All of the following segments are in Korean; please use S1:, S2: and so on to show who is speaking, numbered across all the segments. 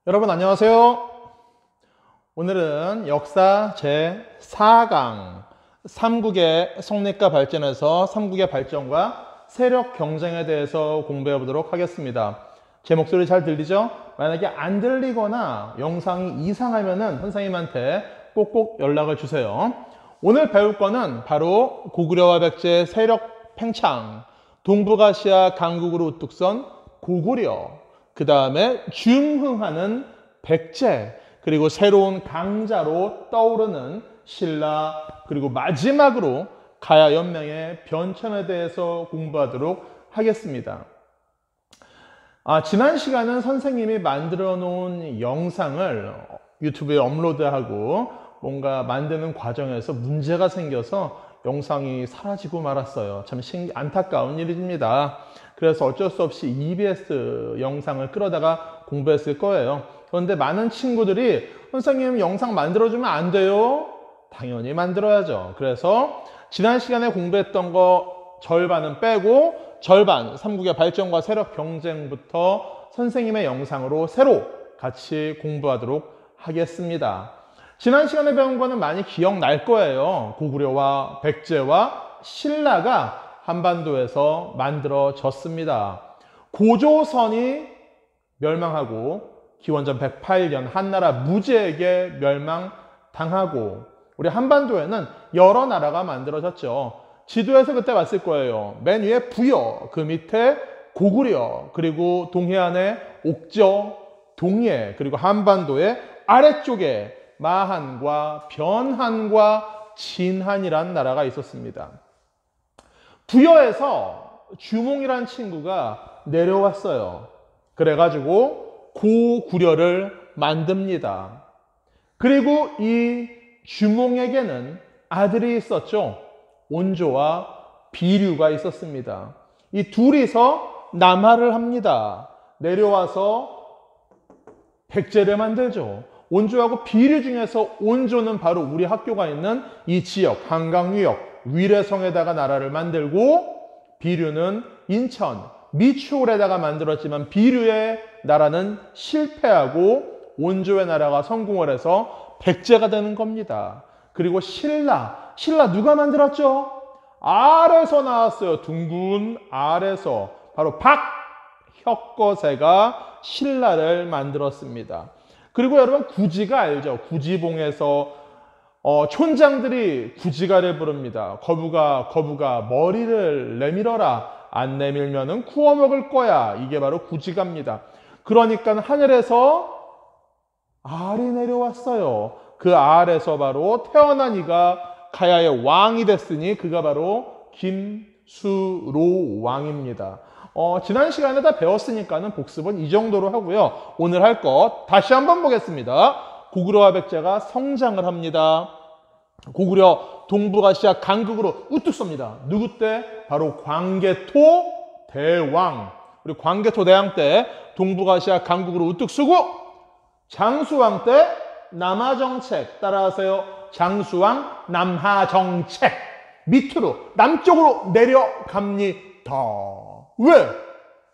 S1: 여러분 안녕하세요. 오늘은 역사 제4강 삼국의 성립과 발전에서 삼국의 발전과 세력 경쟁에 대해서 공부해 보도록 하겠습니다. 제 목소리 잘 들리죠? 만약에 안 들리거나 영상이 이상하면은 선생님한테 꼭꼭 연락을 주세요. 오늘 배울 거는 바로 고구려와 백제의 세력 팽창, 동북아시아 강국으로 우뚝 선 고구려, 그 다음에 중흥하는 백제, 그리고 새로운 강자로 떠오르는 신라, 그리고 마지막으로 가야 연맹의 변천에 대해서 공부하도록 하겠습니다. 지난 시간은 선생님이 만들어 놓은 영상을 유튜브에 업로드하고 뭔가 만드는 과정에서 문제가 생겨서 영상이 사라지고 말았어요. 참 안타까운 일입니다. 그래서 어쩔 수 없이 EBS 영상을 끌어다가 공부했을 거예요. 그런데 많은 친구들이 선생님 영상 만들어주면 안 돼요? 당연히 만들어야죠. 그래서 지난 시간에 공부했던 거 절반은 빼고 절반 삼국의 발전과 세력 경쟁부터 선생님의 영상으로 새로 같이 공부하도록 하겠습니다. 지난 시간에 배운 거는 많이 기억날 거예요. 고구려와 백제와 신라가 한반도에서 만들어졌습니다. 고조선이 멸망하고 기원전 108년 한나라 무제에게 멸망당하고 우리 한반도에는 여러 나라가 만들어졌죠. 지도에서 그때 봤을 거예요. 맨 위에 부여, 그 밑에 고구려, 그리고 동해안의 옥저, 동해, 그리고 한반도의 아래쪽에 마한과 변한과 진한이란 나라가 있었습니다. 부여에서 주몽이란 친구가 내려왔어요. 그래가지고 고구려를 만듭니다. 그리고 이 주몽에게는 아들이 있었죠. 온조와 비류가 있었습니다. 이 둘이서 남하를 합니다. 내려와서 백제를 만들죠. 온조하고 비류 중에서 온조는 바로 우리 학교가 있는 이 지역, 한강유역, 위례성에다가 나라를 만들고 비류는 인천, 미추홀에다가 만들었지만 비류의 나라는 실패하고 온조의 나라가 성공을 해서 백제가 되는 겁니다. 그리고 신라 누가 만들었죠? 알에서 나왔어요. 둥근 알에서 바로 박혁거세가 신라를 만들었습니다. 그리고 여러분 구지가 알죠? 구지봉에서 촌장들이 구지가를 부릅니다. 거부가 머리를 내밀어라. 안 내밀면은 구워 먹을 거야. 이게 바로 구지가입니다. 그러니까 하늘에서 알이 내려왔어요. 그 알에서 바로 태어난 이가 가야의 왕이 됐으니 그가 바로 김수로 왕입니다. 지난 시간에 다 배웠으니까는 복습은 이 정도로 하고요. 오늘 할 것 다시 한번 보겠습니다. 고구려와 백제가 성장을 합니다. 고구려 동북아시아 강국으로 우뚝 섭니다. 누구 때? 바로 광개토 대왕. 우리 광개토 대왕 때 동북아시아 강국으로 우뚝 서고 장수왕 때 남하정책 따라하세요. 장수왕 남하정책 밑으로 남쪽으로 내려갑니다. 왜?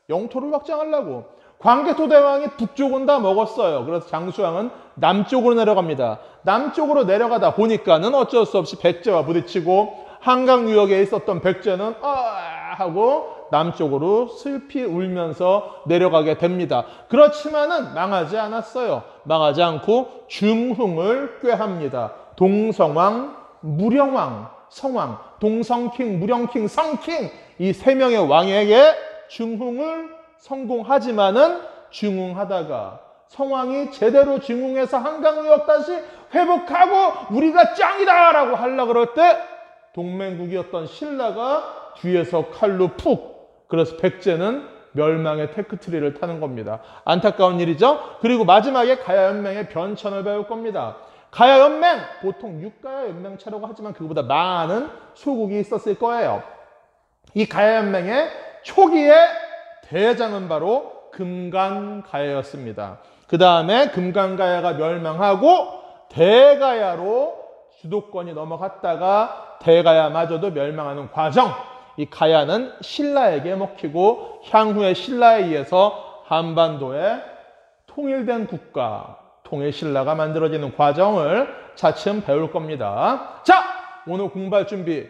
S1: 영토를 확장하려고. 광개토 대왕이 북쪽은 다 먹었어요. 그래서 장수왕은 남쪽으로 내려갑니다. 남쪽으로 내려가다 보니까는 어쩔 수 없이 백제와 부딪히고 한강 유역에 있었던 백제는 하고 남쪽으로 슬피 울면서 내려가게 됩니다. 그렇지만은 망하지 않았어요. 망하지 않고 중흥을 꾀합니다. 동성왕, 무령왕, 성왕, 동성킹, 무령킹, 성킹 이 세 명의 왕에게 중흥을 성공하지만은 중흥하다가 성왕이 제대로 중흥해서 한강유역 다시 회복하고 우리가 짱이다 라고 하려고 그럴 때 동맹국이었던 신라가 뒤에서 칼로 푹, 그래서 백제는 멸망의 테크트리를 타는 겁니다. 안타까운 일이죠. 그리고 마지막에 가야연맹의 변천을 배울 겁니다. 가야연맹, 보통 육가야연맹체라고 하지만 그거보다 많은 소국이 있었을 거예요. 이 가야연맹의 초기의 대장은 바로 금간가야였습니다. 그 다음에 금간가야가 멸망하고 대가야로 주도권이 넘어갔다가 대가야마저도 멸망하는 과정. 이 가야는 신라에게 먹히고 향후에 신라에 의해서 한반도에 통일된 국가, 통일신라가 만들어지는 과정을 차츰 배울 겁니다. 자, 오늘 공부할 준비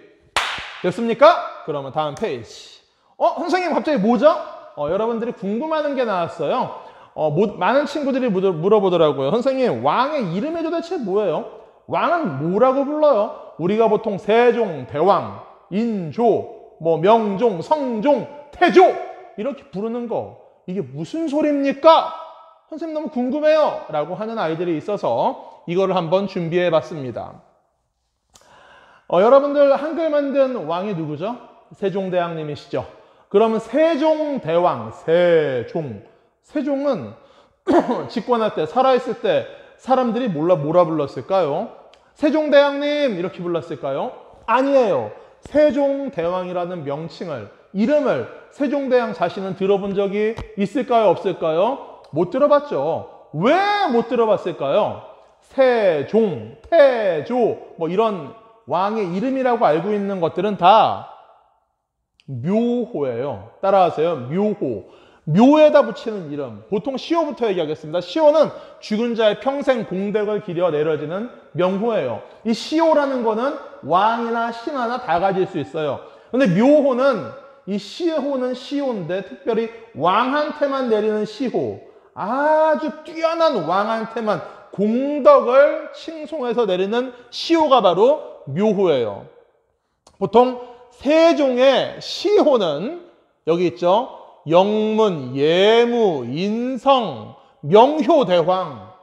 S1: 됐습니까? 그러면 다음 페이지. 선생님 갑자기 뭐죠? 여러분들이 궁금해하는 게 나왔어요. 많은 친구들이 물어보더라고요. 선생님, 왕의 이름이 도대체 뭐예요? 왕은 뭐라고 불러요? 우리가 보통 세종, 대왕, 인조, 명종, 성종, 태조 이렇게 부르는 거, 이게 무슨 소리입니까? 선생님 너무 궁금해요 라고 하는 아이들이 있어서 이거를 한번 준비해 봤습니다. 여러분들 한글 만든 왕이 누구죠? 세종대왕님이시죠. 그러면 세종대왕, 세종은 집권할 때, 살아있을 때 사람들이 뭐라 불렀을까요? 세종대왕님 이렇게 불렀을까요? 아니에요. 세종대왕이라는 명칭을, 이름을 세종대왕 자신은 들어본 적이 있을까요? 없을까요? 못 들어봤죠. 왜 못 들어봤을까요? 세종, 태조 이런 왕의 이름이라고 알고 있는 것들은 다 묘호예요. 따라하세요. 묘호. 묘에다 붙이는 이름. 보통 시호부터 얘기하겠습니다. 시호는 죽은 자의 평생 공덕을 기려 내려지는 명호예요. 이 시호라는 거는 왕이나 신하나 다 가질 수 있어요. 근데 묘호는, 이 시호는 시호인데 특별히 왕한테만 내리는 시호. 아주 뛰어난 왕한테만 공덕을 칭송해서 내리는 시호가 바로 묘호예요. 보통 세종의 시호는 여기 있죠. 영문, 예무, 인성, 명효대왕.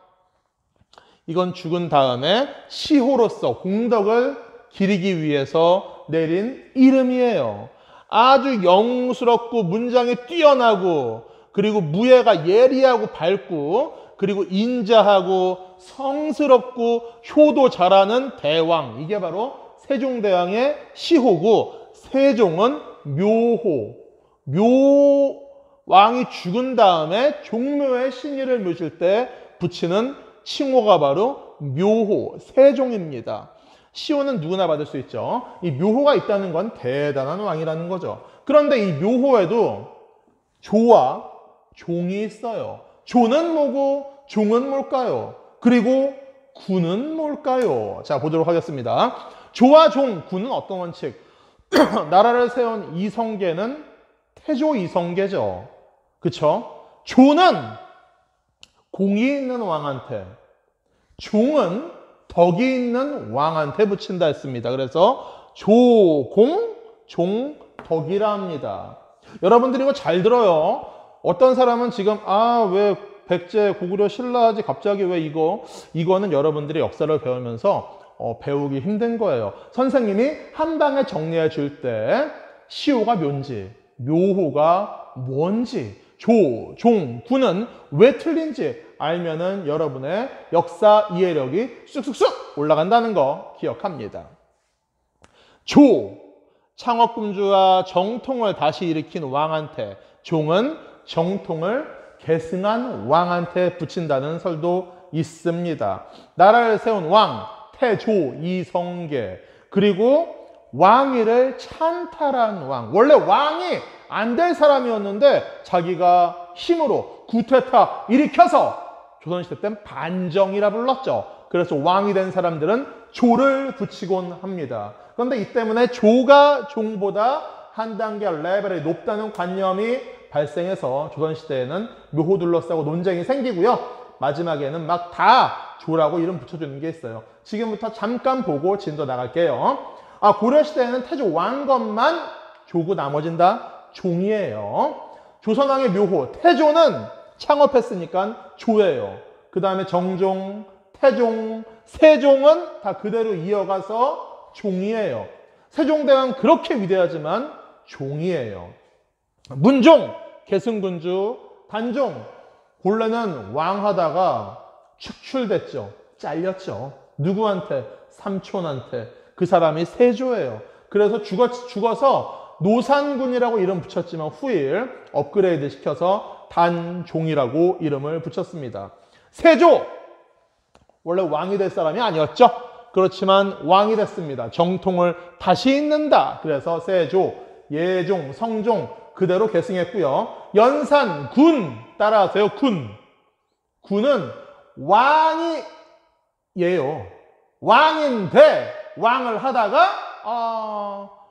S1: 이건 죽은 다음에 시호로서 공덕을 기리기 위해서 내린 이름이에요. 아주 영스럽고 문장이 뛰어나고, 그리고 무예가 예리하고 밝고, 그리고 인자하고 성스럽고 효도 잘하는 대왕. 이게 바로 세종대왕의 시호고, 세종은 묘호. 왕이 죽은 다음에 종묘에 신의를 모실 때 붙이는 칭호가 바로 묘호, 세종입니다. 시호는 누구나 받을 수 있죠. 이 묘호가 있다는 건 대단한 왕이라는 거죠. 그런데 이 묘호에도 조와 종이 있어요. 조는 뭐고 종은 뭘까요? 그리고 군은 뭘까요? 자, 보도록 하겠습니다. 조와 종, 군은 어떤 원칙? 나라를 세운 이성계는 태조 이성계죠. 그쵸? 조는 공이 있는 왕한테, 종은 덕이 있는 왕한테 붙인다 했습니다. 그래서 조공, 종덕이라 합니다. 여러분들이 이거 잘 들어요. 어떤 사람은 지금 왜 백제, 고구려, 신라지 갑자기 왜 이거는 여러분들이 역사를 배우면서 배우기 힘든 거예요. 선생님이 한 방에 정리해 줄 때 시호가 뭔지, 묘호가 뭔지, 조, 종, 군은 왜 틀린지 알면은 여러분의 역사 이해력이 쑥쑥쑥 올라간다는 거 기억합니다. 조, 창업군주와 정통을 다시 일으킨 왕한테, 종은 정통을 계승한 왕한테 붙인다는 설도 있습니다. 나라를 세운 왕, 태조, 이성계, 그리고 왕위를 찬탈한 왕. 원래 왕이 안 될 사람이었는데 자기가 힘으로 쿠데타 일으켜서 조선시대 땐 반정이라 불렀죠. 그래서 왕이 된 사람들은 조를 붙이곤 합니다. 그런데 이 때문에 조가 종보다 한 단계 레벨이 높다는 관념이 발생해서 조선시대에는 묘호 둘러싸고 논쟁이 생기고요. 마지막에는 막 다 조라고 이름 붙여주는 게 있어요. 지금부터 잠깐 보고 진도 나갈게요. 고려시대에는 태조 왕건만 조고 나머진 다 종이에요. 조선왕의 묘호, 태조는 창업했으니까 조예요. 그 다음에 정종, 태종, 세종은 다 그대로 이어가서 종이에요. 세종대왕 그렇게 위대하지만 종이에요. 문종, 계승군주, 단종, 본래는 왕하다가 축출됐죠. 잘렸죠. 누구한테? 삼촌한테. 그 사람이 세조예요. 그래서 죽어서 노산군이라고 이름 붙였지만 후일 업그레이드 시켜서 단종이라고 이름을 붙였습니다. 세조! 원래 왕이 될 사람이 아니었죠. 그렇지만 왕이 됐습니다. 정통을 다시 잇는다. 그래서 세조, 예종, 성종 그대로 계승했고요. 연산, 군, 따라하세요. 군은 왕이에요. 왕인데 왕을 하다가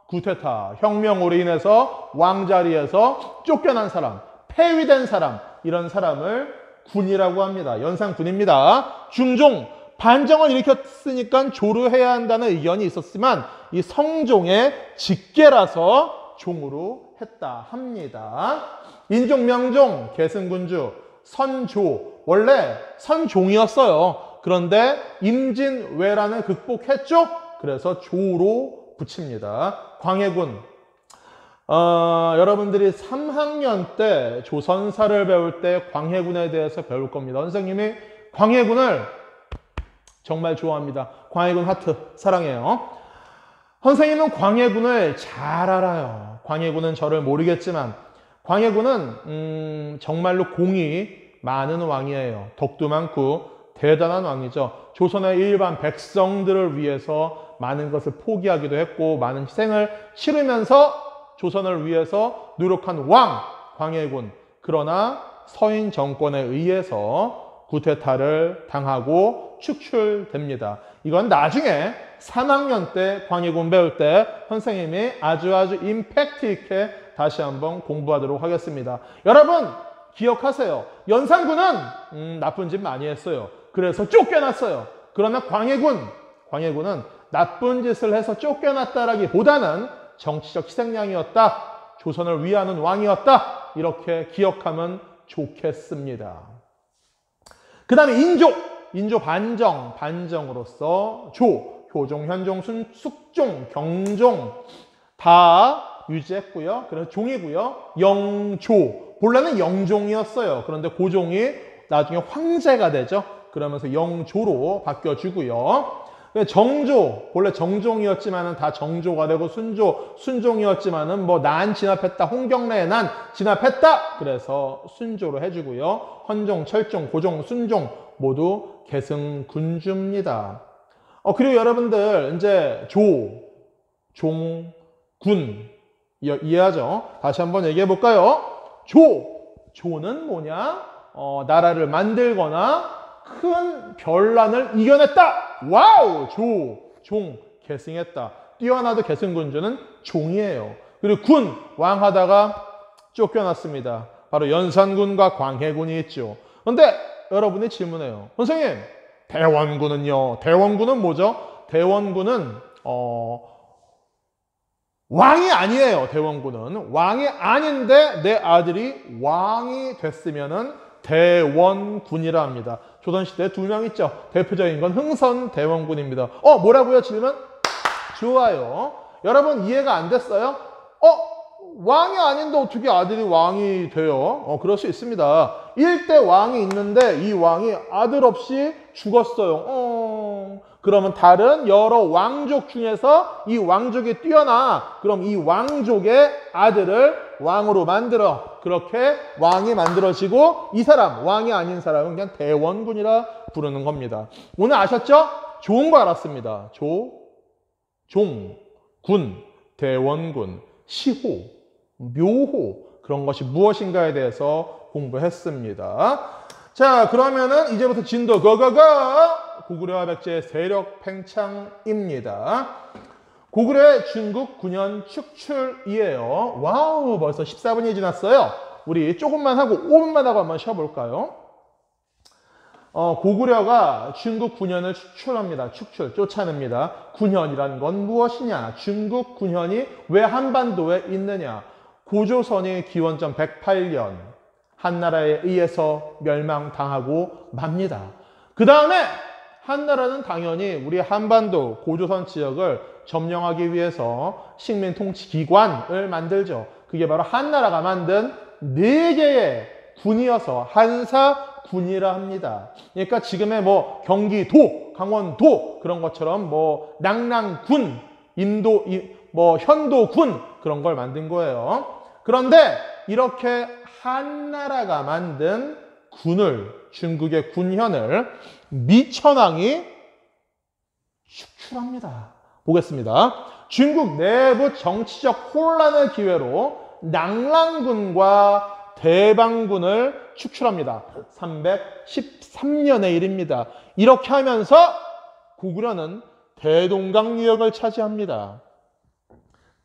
S1: 구테타, 혁명으로 인해서 왕자리에서 쫓겨난 사람, 폐위된 사람, 이런 사람을 군이라고 합니다. 연산군입니다. 중종, 반정을 일으켰으니까 조르해야 한다는 의견이 있었지만 이 성종의 직계라서 종으로 했다 합니다. 인종, 명종, 계승군주, 선조, 원래 선종이었어요. 그런데 임진왜란을 극복했죠. 그래서 조로 붙입니다. 광해군, 여러분들이 3학년 때 조선사를 배울 때 광해군에 대해서 배울 겁니다. 선생님이 광해군을 정말 좋아합니다. 광해군 하트 사랑해요. 선생님은 광해군을 잘 알아요. 광해군은 저를 모르겠지만 광해군은 정말로 공이 많은 왕이에요. 덕도 많고 대단한 왕이죠. 조선의 일반 백성들을 위해서 많은 것을 포기하기도 했고 많은 희생을 치르면서 조선을 위해서 노력한 왕 광해군. 그러나 서인 정권에 의해서 구테타를 당하고 축출됩니다. 이건 나중에 3학년 때 광해군 배울 때 선생님이 아주 임팩트 있게 다시 한번 공부하도록 하겠습니다. 여러분 기억하세요. 연산군은 나쁜 짓 많이 했어요. 그래서 쫓겨났어요. 그러나 광해군은 나쁜 짓을 해서 쫓겨났다라기보다는 정치적 희생양이었다. 조선을 위하는 왕이었다. 이렇게 기억하면 좋겠습니다. 그 다음에 인조 반정으로서 효종, 현종, 숙종, 경종 다 유지했고요. 그래서 종이고요. 영조, 본래는 영종이었어요. 그런데 고종이 나중에 황제가 되죠. 그러면서 영조로 바뀌어주고요. 정조, 본래 정종이었지만은 다 정조가 되고 순종이었지만은 뭐 난 진압했다, 홍경래의 난 진압했다. 그래서 순조로 해주고요. 헌종, 철종, 고종, 순종 모두 계승군주입니다. 그리고 여러분들 이제 종, 군 이해하죠? 다시 한번 얘기해 볼까요? 조는 뭐냐? 나라를 만들거나 큰 변란을 이겨냈다. 와우! 종, 계승했다. 뛰어나도 계승군주는 종이에요. 그리고 군, 왕하다가 쫓겨났습니다. 바로 연산군과 광해군이 있죠. 그런데 여러분이 질문해요. 선생님, 대원군은요? 대원군은 뭐죠? 대원군은 왕이 아니에요. 대원군은 왕이 아닌데 내 아들이 왕이 됐으면은 대원군이라 합니다. 조선시대에 2명 있죠. 대표적인 건 흥선 대원군입니다. 뭐라고요? 질문? 좋아요. 여러분 이해가 안 됐어요? 왕이 아닌데 어떻게 아들이 왕이 돼요? 그럴 수 있습니다. 일대 왕이 있는데 이 왕이 아들 없이 죽었어요. 그러면 다른 여러 왕족 중에서 이 왕족이 뛰어나. 그럼 이 왕족의 아들을 왕으로 만들어. 그렇게 왕이 만들어지고 이 사람, 왕이 아닌 사람은 그냥 대원군이라 부르는 겁니다. 오늘 아셨죠? 좋은 거 알았습니다. 종, 군, 대원군, 시호, 묘호 그런 것이 무엇인가에 대해서 공부했습니다. 자, 그러면은 이제부터 진도 고고고! 고구려와 백제의 세력 팽창입니다. 고구려의 중국 9년 축출이에요. 와우, 벌써 14분이 지났어요. 우리 조금만 하고 5분만 하고 한번 쉬어볼까요? 고구려가 중국 9년을 축출합니다. 쫓아냅니다. 9년이라는 건 무엇이냐? 중국 9년이 왜 한반도에 있느냐? 고조선이 기원전 108년 한나라에 의해서 멸망당하고 맙니다. 그 다음에 한나라는 당연히 우리 한반도 고조선 지역을 점령하기 위해서 식민통치기관을 만들죠. 그게 바로 한나라가 만든 4개의 군이어서 한사군이라 합니다. 그러니까 지금의 뭐 경기도, 강원도 그런 것처럼 뭐 낙랑군, 현도군 그런 걸 만든 거예요. 그런데 이렇게 한나라가 만든 군을, 중국의 군현을 미천왕이 축출합니다. 보겠습니다. 중국 내부 정치적 혼란을 기회로 낙랑군과 대방군을 축출합니다. 313년의 일입니다. 이렇게 하면서 고구려는 대동강유역을 차지합니다.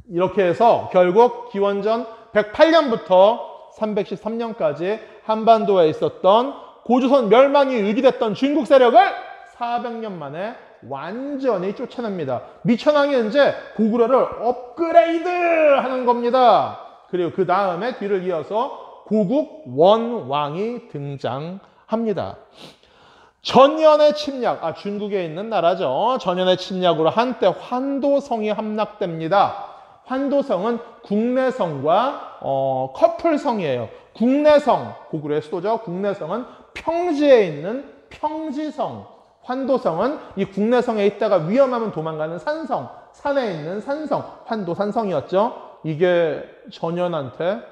S1: 이렇게 해서 결국 기원전 108년부터 313년까지 한반도에 있었던 고조선 멸망이 의기됐던 중국 세력을 400년 만에 완전히 쫓아냅니다. 미천왕이 이제 고구려를 업그레이드 하는 겁니다. 그리고 그 다음에 뒤를 이어서 고국 원왕이 등장합니다. 전연의 침략, 중국에 있는 나라죠. 전연의 침략으로 한때 환도성이 함락됩니다. 환도성은 국내성과 커플성이에요. 국내성, 고구려의 수도죠. 국내성은 평지에 있는 평지성. 환도성은 이 국내성에 있다가 위험하면 도망가는 산성, 산에 있는 산성, 환도산성이었죠. 이게 전연한테,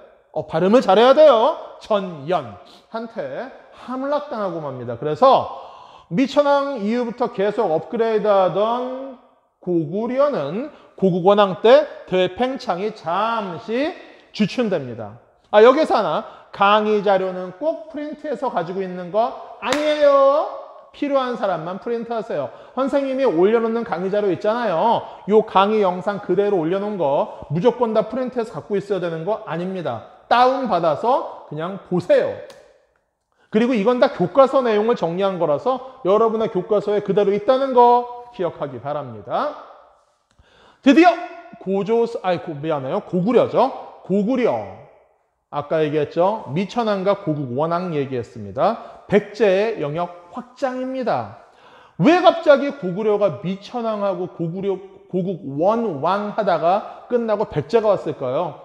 S1: 발음을 잘해야 돼요. 전연한테 함락당하고 맙니다. 그래서 미천왕 이후부터 계속 업그레이드하던 고구려는 고국원왕 때 대팽창이 잠시 주춤됩니다. 여기서 하나, 강의 자료는 꼭 프린트해서 가지고 있는 거 아니에요. 필요한 사람만 프린트하세요. 선생님이 올려놓는 강의 자료 있잖아요. 이 강의 영상 그대로 올려놓은 거 무조건 다 프린트해서 갖고 있어야 되는 거 아닙니다. 다운받아서 그냥 보세요. 그리고 이건 다 교과서 내용을 정리한 거라서 여러분의 교과서에 그대로 있다는 거 기억하기 바랍니다. 드디어 고구려죠. 고구려. 아까 얘기했죠. 미천왕과 고국 원왕 얘기했습니다. 백제의 영역 확장입니다. 왜 갑자기 고구려가 미천왕하고 고국 원왕 하다가 끝나고 백제가 왔을까요?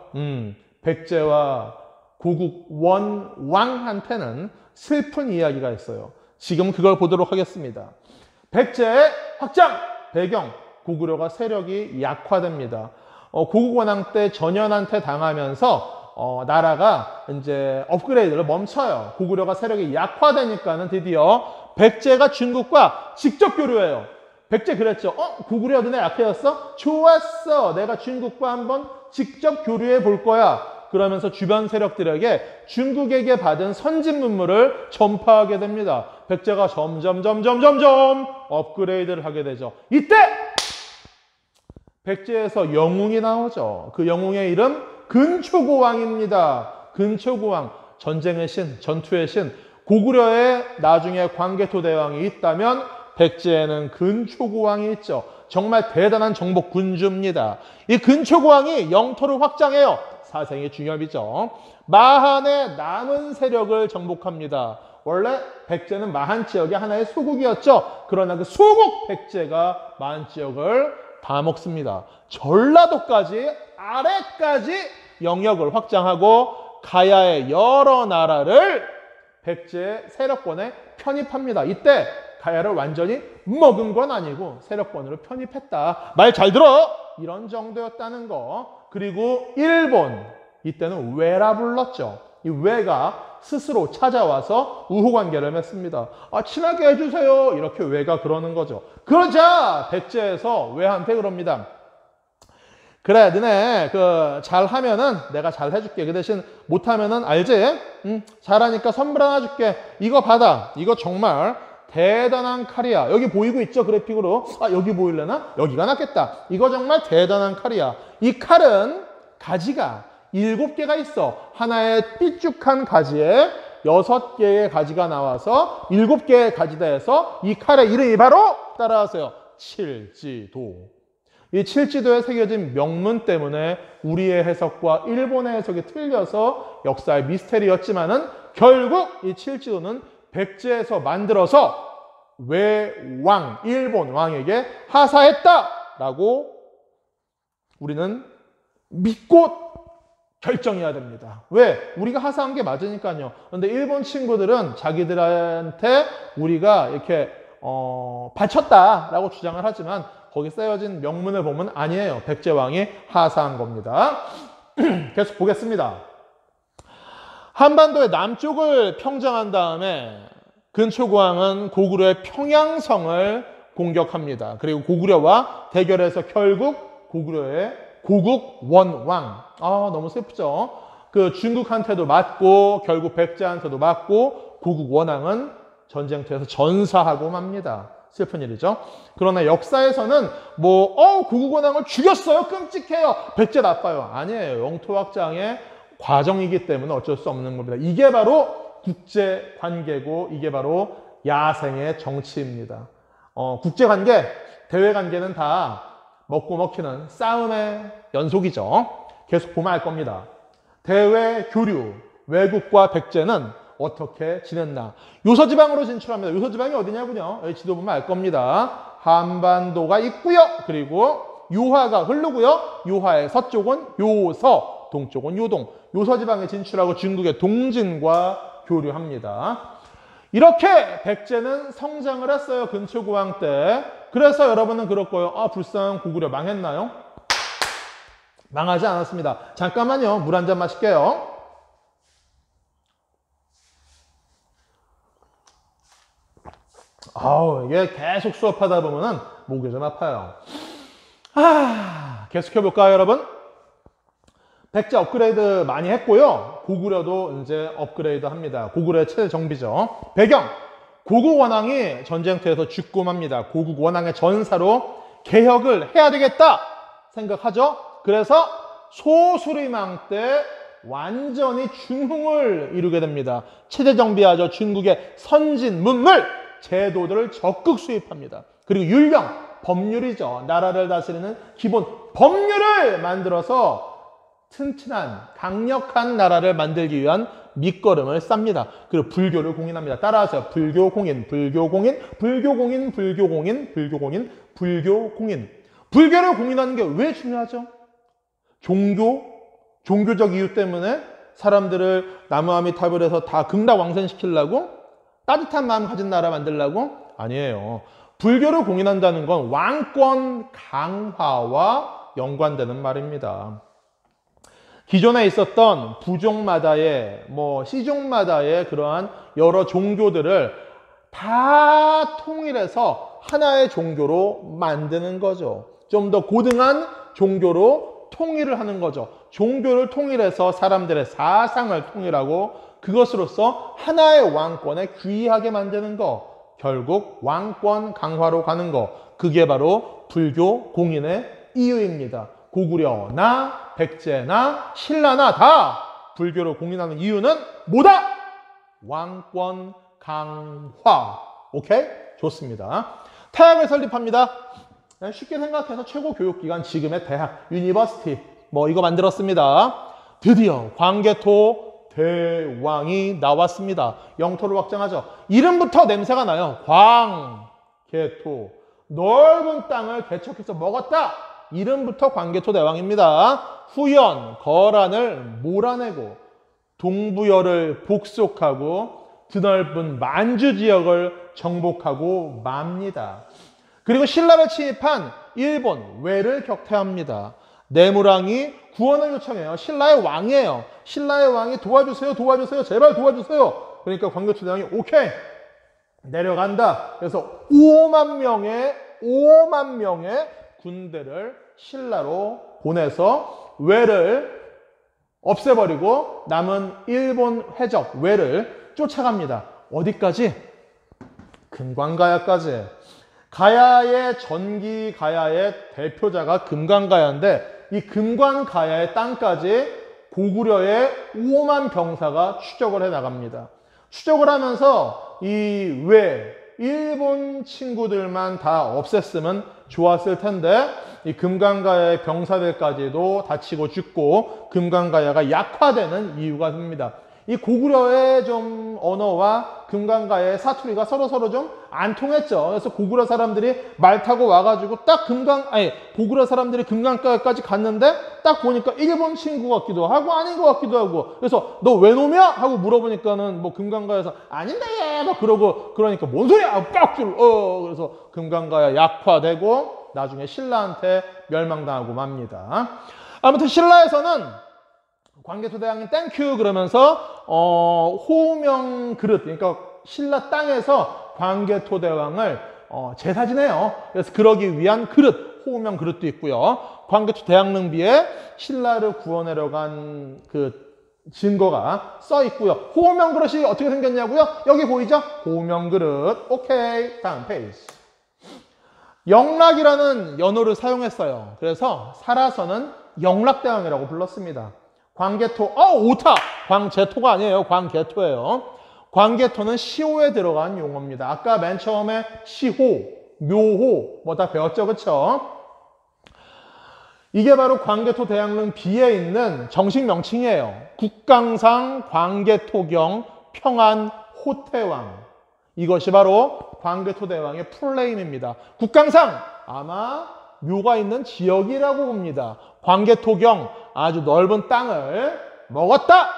S1: 백제와 고국 원왕한테는 슬픈 이야기가 있어요. 지금 그걸 보도록 하겠습니다. 백제의 확장 배경, 고구려가 세력이 약화됩니다. 고국 원왕 때 전연한테 당하면서 나라가 이제 업그레이드를 멈춰요. 고구려가 세력이 약화되니까는 드디어 백제가 중국과 직접 교류해요. 백제 그랬죠. 고구려 너네 약해졌어? 좋았어. 내가 중국과 한번 직접 교류해 볼 거야. 그러면서 주변 세력들에게 중국에게 받은 선진 문물을 전파하게 됩니다. 백제가 점점 업그레이드를 하게 되죠. 이때 백제에서 영웅이 나오죠. 그 영웅의 이름 근초고왕입니다. 근초고왕, 전쟁의 신, 전투의 신. 고구려에 나중에 광개토 대왕이 있다면 백제에는 근초고왕이 있죠. 정말 대단한 정복 군주입니다. 이 근초고왕이 영토를 확장해요. 사생의 중엽이죠. 마한의 남은 세력을 정복합니다. 원래 백제는 마한 지역의 하나의 소국이었죠. 그러나 그 소국 백제가 마한 지역을 다 먹습니다. 전라도까지 아래까지 영역을 확장하고 가야의 여러 나라를 백제의 세력권에 편입합니다. 이때 가야를 완전히 먹은 건 아니고 세력권으로 편입했다. 말 잘 들어! 이런 정도였다는 거. 그리고 일본, 이때는 왜라 불렀죠. 이 왜가 스스로 찾아와서 우호관계를 맺습니다. 친하게 해주세요. 이렇게 왜가 그러는 거죠. 그러자 백제에서 왜한테 그럽니다. 그래, 너네 잘하면은 내가 잘 해줄게. 그 대신 못하면은 알지? 잘하니까 선물 하나 줄게. 이거 받아. 이거 정말 대단한 칼이야. 여기 보이고 있죠? 그래픽으로. 여기 보일래나? 여기가 낫겠다. 이거 정말 대단한 칼이야. 이 칼은 가지가 7개가 있어. 하나의 삐죽한 가지에 6개의 가지가 나와서 7개의 가지다 해서 이 칼의 이름이 바로 따라하세요. 칠지도. 이 칠지도에 새겨진 명문 때문에 우리의 해석과 일본의 해석이 틀려서 역사의 미스테리였지만은 결국 이 칠지도는 백제에서 만들어서 왜왕, 일본 왕에게 하사했다라고 우리는 믿고 결정해야 됩니다. 왜? 우리가 하사한 게 맞으니까요. 그런데 일본 친구들은 자기들한테 우리가 이렇게 바쳤다라고 주장을 하지만 거기 쓰여진 명문을 보면 아니에요. 백제왕이 하사한 겁니다. 계속 보겠습니다. 한반도의 남쪽을 평정한 다음에 근초고왕은 고구려의 평양성을 공격합니다. 그리고 고구려와 대결해서 결국 고구려의 고국 원왕. 너무 슬프죠. 그 중국한테도 맞고 결국 백제한테도 맞고 고국 원앙은 전쟁터에서 전사하고 맙니다. 슬픈 일이죠. 그러나 역사에서는 고국 원앙을 죽였어요. 끔찍해요. 백제 나빠요. 아니에요. 영토확장의 과정이기 때문에 어쩔 수 없는 겁니다. 이게 바로 국제관계고 이게 바로 야생의 정치입니다. 국제관계, 대외관계는 다 먹고 먹히는 싸움의 연속이죠. 계속 보면 알 겁니다. 대외 교류, 외국과 백제는 어떻게 지냈나. 요서지방으로 진출합니다. 요서지방이 어디냐고요? 여기 지도 보면 알 겁니다. 한반도가 있고요. 그리고 유화가 흐르고요. 유화의 서쪽은 요서, 동쪽은 요동. 요서지방에 진출하고 중국의 동진과 교류합니다. 이렇게 백제는 성장을 했어요. 근초고왕 때. 그래서 여러분은 그럴 거예요. 불쌍한 고구려 망했나요? 망하지 않았습니다. 잠깐만요. 물 한 잔 마실게요. 이게 계속 수업하다 보면은 목이 좀 아파요. 계속해볼까요, 여러분? 백제 업그레이드 많이 했고요. 고구려도 이제 업그레이드 합니다. 고구려의 최대 정비죠. 배경, 고국 원앙이 전쟁터에서 죽고 맙니다. 고국 원앙의 전사로 개혁을 해야 되겠다 생각하죠. 그래서 소수리망 때 완전히 중흥을 이루게 됩니다. 체제 정비하죠. 중국의 선진 문물 제도들을 적극 수입합니다. 그리고 율령, 법률이죠. 나라를 다스리는 기본 법률을 만들어서 튼튼한 강력한 나라를 만들기 위한 밑거름을 쌉니다. 그리고 불교를 공인합니다. 따라하세요. 불교 공인, 불교 공인, 불교 공인, 불교 공인, 불교 공인, 불교 공인. 불교를 공인하는 게 왜 중요하죠? 종교적 이유 때문에 사람들을 나무아미타불 해서 다 극락왕생시키려고? 따뜻한 마음 가진 나라 만들려고? 아니에요. 불교를 공인한다는 건 왕권 강화와 연관되는 말입니다. 기존에 있었던 부족마다의 시족마다의 그러한 여러 종교들을 다 통일해서 하나의 종교로 만드는 거죠. 좀 더 고등한 종교로 통일을 하는 거죠. 종교를 통일해서 사람들의 사상을 통일하고 그것으로서 하나의 왕권에 귀하게 만드는 거. 결국 왕권 강화로 가는 거. 그게 바로 불교 공인의 이유입니다. 고구려나 백제나 신라나 다 불교를 공인하는 이유는 뭐다? 왕권 강화. 오케이? 좋습니다. 태학을 설립합니다. 쉽게 생각해서 최고 교육기관 지금의 대학, 유니버시티 이거 만들었습니다. 드디어 광개토 대왕이 나왔습니다. 영토를 확장하죠. 이름부터 냄새가 나요. 광개토. 넓은 땅을 개척해서 먹었다. 이름부터 광개토 대왕입니다. 후연, 거란을 몰아내고 동부열을 복속하고 드넓은 만주 지역을 정복하고 맙니다. 그리고 신라를 침입한 일본, 외를 격퇴합니다. 내무랑이 구원을 요청해요. 신라의 왕이에요. 신라의 왕이 도와주세요, 도와주세요, 제발 도와주세요. 그러니까 광개토 대왕이 오케이, 내려간다. 그래서 5만 명의 군대를 신라로 보내서 외를 없애버리고 남은 일본 해적 외를 쫓아갑니다. 어디까지? 금관가야까지. 가야의 전기 가야의 대표자가 금관가야인데 이 금관가야의 땅까지 고구려의 5만 병사가 추적을 해 나갑니다. 추적을 하면서 이 일본 친구들만 다 없앴으면 좋았을 텐데 이 금관가야의 병사들까지도 다치고 죽고 금관가야가 약화되는 이유가 됩니다. 이 고구려의 좀 언어와 금관가야의 사투리가 서로 좀 안 통했죠. 그래서 고구려 사람들이 말 타고 와가지고 딱 고구려 사람들이 금관가야까지 갔는데 딱 보니까 일본 친구 같기도 하고 아닌 것 같기도 하고 그래서 너 왜 놈이야? 하고 물어보니까는 금관가야에서 아닌데 그러니까 뭔 소리야? 빡줄 그래서 금관가야 약화되고 나중에 신라한테 멸망당하고 맙니다. 아무튼 신라에서는 광개토 대왕님 땡큐 그러면서 호명 그릇, 그러니까 신라 땅에서 광개토 대왕을 제사 지내요. 그래서 그러기 위한 그릇, 호명 그릇도 있고요. 광개토 대왕릉비에 신라를 구원하러 간 그 증거가 써 있고요. 호명 그릇이 어떻게 생겼냐고요? 여기 보이죠? 호명 그릇. 오케이. 다음 페이지. 영락이라는 연호를 사용했어요. 그래서 살아서는 영락대왕이라고 불렀습니다. 광개토, 오타! 광제토가 아니에요. 광개토예요. 광개토는 시호에 들어간 용어입니다. 아까 맨 처음에 시호, 묘호 뭐 다 배웠죠, 그쵸? 이게 바로 광개토 대양릉 비에 있는 정식 명칭이에요. 국강상 광개토경 평안 호태왕. 이것이 바로 광개토 대왕의 풀네임입니다. 국강상 아마 묘가 있는 지역이라고 봅니다. 광개토경 아주 넓은 땅을 먹었다.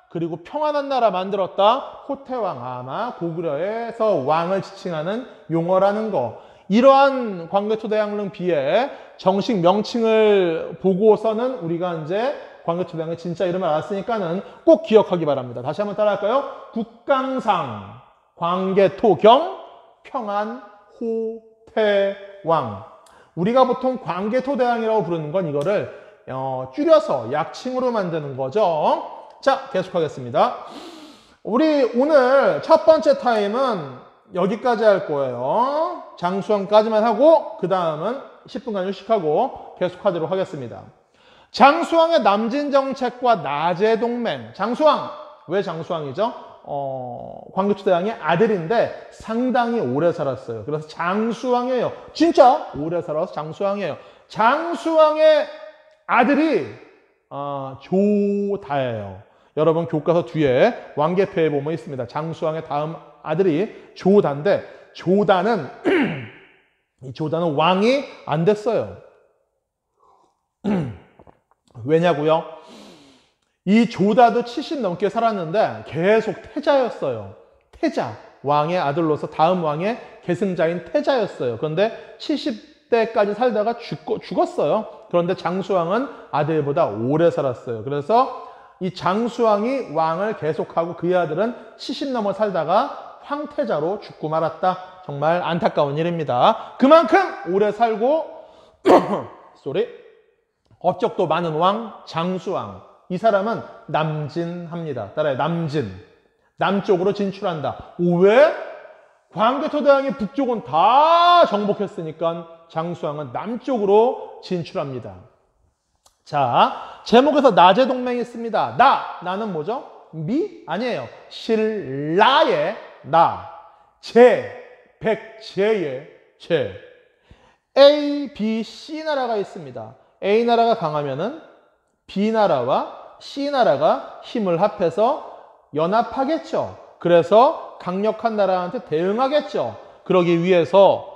S1: 그리고 평안한 나라 만들었다. 호태왕 아마 고구려에서 왕을 지칭하는 용어라는 거. 이러한 광개토 대양릉 비의 정식 명칭을 보고서는 우리가 이제 광개토 대왕의 진짜 이름을 알았으니까는 꼭 기억하기 바랍니다. 다시 한번 따라할까요? 국강상 광개토경 평안 호태왕. 우리가 보통 광개토 대왕이라고 부르는 건 이거를 줄여서 약칭으로 만드는 거죠. 자, 계속하겠습니다. 우리 오늘 첫 번째 타임은 여기까지 할 거예요. 장수왕까지만 하고 그 다음은 10분간 휴식하고 계속하도록 하겠습니다. 장수왕의 남진정책과 나제동맹. 장수왕, 왜 장수왕이죠? 광개토 대왕의 아들인데 상당히 오래 살았어요. 그래서 장수왕이에요. 진짜 오래 살아서 장수왕이에요. 장수왕의 아들이 조다예요. 여러분 교과서 뒤에 왕계표에 보면 있습니다. 장수왕의 다음 아들이 조다인데 조다는 이 조다는 왕이 안 됐어요. 왜냐고요? 이 조다도 70 넘게 살았는데 계속 태자였어요. 태자, 왕의 아들로서 다음 왕의 계승자인 태자였어요. 그런데 70대까지 살다가 죽었어요. 그런데 장수왕은 아들보다 오래 살았어요. 그래서 이 장수왕이 왕을 계속하고 그의 아들은 70 넘어 살다가 황태자로 죽고 말았다. 정말 안타까운 일입니다. 그만큼 오래 살고 업적도 많은 왕 장수왕. 이 사람은 남진합니다. 따라해, 남진. 남쪽으로 진출한다. 왜? 광개토 대왕이 북쪽은 다 정복했으니까 장수왕은 남쪽으로 진출합니다. 자, 제목에서 나제동맹이 있습니다. 나는 뭐죠? 미? 아니에요. 신라의 나. 백제의 제. A, B, C 나라가 있습니다. A 나라가 강하면은 B 나라와 C 나라가 힘을 합해서 연합하겠죠. 그래서 강력한 나라한테 대응하겠죠. 그러기 위해서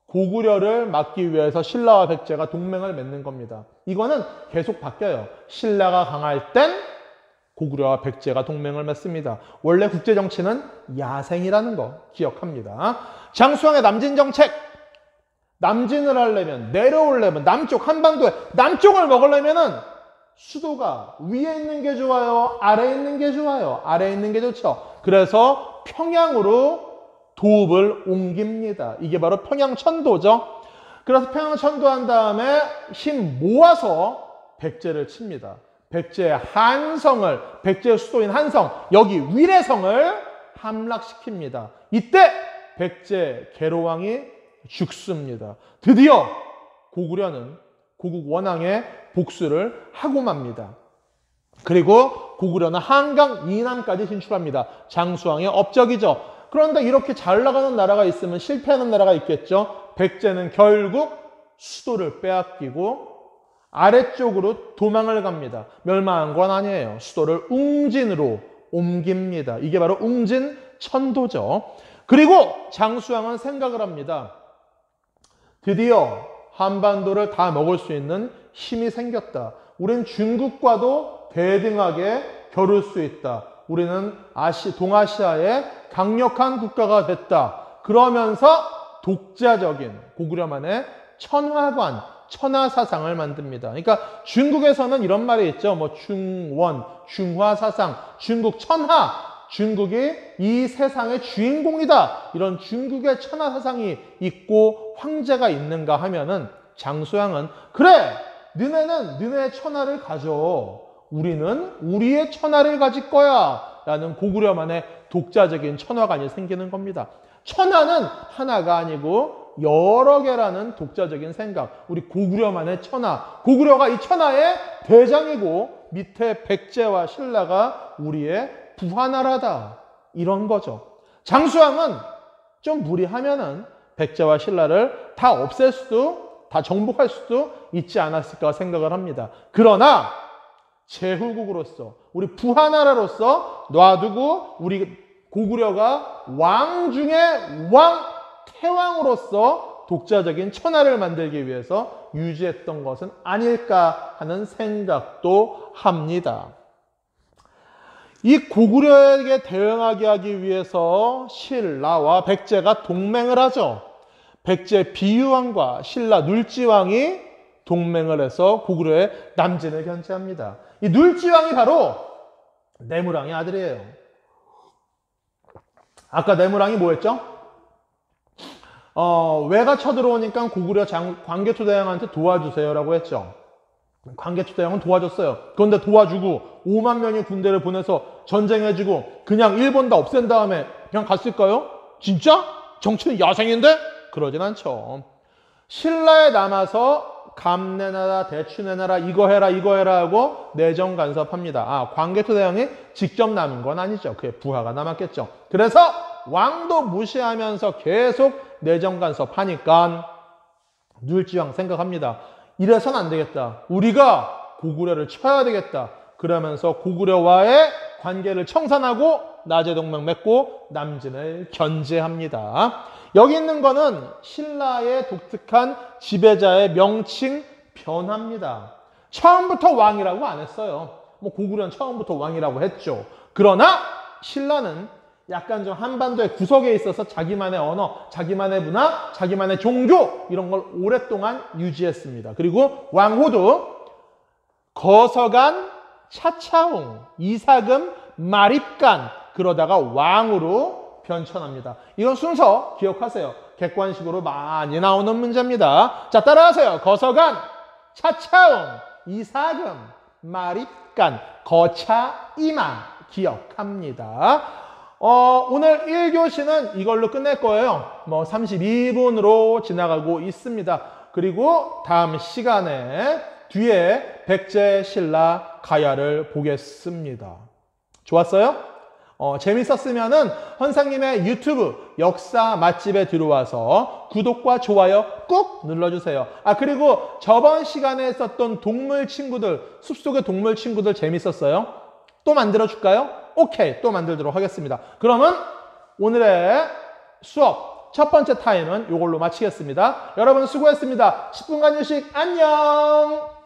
S1: 고구려를 막기 위해서 신라와 백제가 동맹을 맺는 겁니다. 이거는 계속 바뀌어요. 신라가 강할 땐 고구려와 백제가 동맹을 맺습니다. 원래 국제정치는 야생이라는 거 기억합니다. 장수왕의 남진정책. 남진을 하려면, 내려오려면, 남쪽, 한반도에 남쪽을 먹으려면은 수도가 위에 있는 게 좋아요? 아래에 있는 게 좋아요? 아래에 있는 게 좋죠. 그래서 평양으로 도읍을 옮깁니다. 이게 바로 평양천도죠. 그래서 평양천도한 다음에 힘 모아서 백제를 칩니다. 백제의 한성을, 백제의 수도인 한성, 여기 위례성을 함락시킵니다. 이때 백제 계로왕이 죽습니다. 드디어 고구려는 고국 원앙의 복수를 하고 맙니다. 그리고 고구려는 한강 이남까지 진출합니다. 장수왕의 업적이죠. 그런데 이렇게 잘 나가는 나라가 있으면 실패하는 나라가 있겠죠. 백제는 결국 수도를 빼앗기고 아래쪽으로 도망을 갑니다. 멸망한 건 아니에요. 수도를 웅진으로 옮깁니다. 이게 바로 웅진천도죠. 그리고 장수왕은 생각을 합니다. 드디어 한반도를 다 먹을 수 있는 힘이 생겼다. 우린 중국과도 대등하게 겨룰 수 있다. 우리는 동아시아의 강력한 국가가 됐다. 그러면서 독자적인 고구려만의 천화관, 천하사상을 만듭니다. 그러니까 중국에서는 이런 말이 있죠. 뭐 중원, 중화사상, 중국 천하, 중국이 이 세상의 주인공이다. 이런 중국의 천하사상이 있고 황제가 있는가 하면은 장수왕은 그래, 너네는 너네 천하를 가져. 우리는 우리의 천하를 가질 거야 라는 고구려만의 독자적인 천화관이 생기는 겁니다. 천하는 하나가 아니고 여러 개라는 독자적인 생각, 우리 고구려만의 천하, 고구려가 이 천하의 대장이고 밑에 백제와 신라가 우리의 부하나라다, 이런 거죠. 장수왕은 좀 무리하면은 백제와 신라를 다 없앨 수도, 다 정복할 수도 있지 않았을까 생각을 합니다. 그러나 제후국으로서, 우리 부하나라로서 놔두고 우리 고구려가 왕 중에 왕, 태왕으로서 독자적인 천하를 만들기 위해서 유지했던 것은 아닐까 하는 생각도 합니다. 이 고구려에게 대응하게 하기 위해서 신라와 백제가 동맹을 하죠. 백제 비유왕과 신라 눌지왕이 동맹을 해서 고구려의 남진을 견제합니다. 이 눌지왕이 바로 내무랑의 아들이에요. 아까 내무랑이 뭐였죠? 외가 쳐들어오니까 고구려 광개토대왕한테 도와주세요라고 했죠. 광개토대왕은 도와줬어요. 그런데 도와주고 5만 명의 군대를 보내서 전쟁해주고 그냥 일본 다 없앤 다음에 그냥 갔을까요? 진짜? 정치는 야생인데? 그러진 않죠. 신라에 남아서 감 내놔라, 대추 내놔라, 이거 해라 하고 내정 간섭합니다. 광개토대왕이 직접 남은 건 아니죠. 그의 부하가 남았겠죠. 그래서 왕도 무시하면서 계속 내정 간섭하니까 눌지왕 생각합니다. 이래선 안 되겠다. 우리가 고구려를 쳐야 되겠다. 그러면서 고구려와의 관계를 청산하고 나제 동맹 맺고 남진을 견제합니다. 여기 있는 거는 신라의 독특한 지배자의 명칭 변화입니다. 처음부터 왕이라고 안 했어요. 고구려는 처음부터 왕이라고 했죠. 그러나 신라는 약간 좀 한반도의 구석에 있어서 자기만의 언어, 자기만의 문화, 자기만의 종교 이런 걸 오랫동안 유지했습니다. 그리고 왕후도 거서간, 차차웅, 이사금, 마립간 그러다가 왕으로 변천합니다. 이건 순서 기억하세요. 객관식으로 많이 나오는 문제입니다. 자, 따라하세요. 거서간, 차차웅, 이사금, 마립간, 거차, 이만 기억합니다. 오늘 1교시는 이걸로 끝낼 거예요. 32분으로 지나가고 있습니다. 그리고 다음 시간에 뒤에 백제, 신라, 가야를 보겠습니다. 좋았어요? 재밌었으면은 헌상님의 유튜브 역사 맛집에 들어와서 구독과 좋아요 꾹 눌러주세요. 그리고 저번 시간에 했었던 동물 친구들, 숲속의 동물 친구들 재밌었어요? 또 만들어줄까요? 오케이, 또 만들도록 하겠습니다. 그러면 오늘의 수업 첫 번째 타임은 이걸로 마치겠습니다. 여러분 수고했습니다. 10분간 휴식 안녕!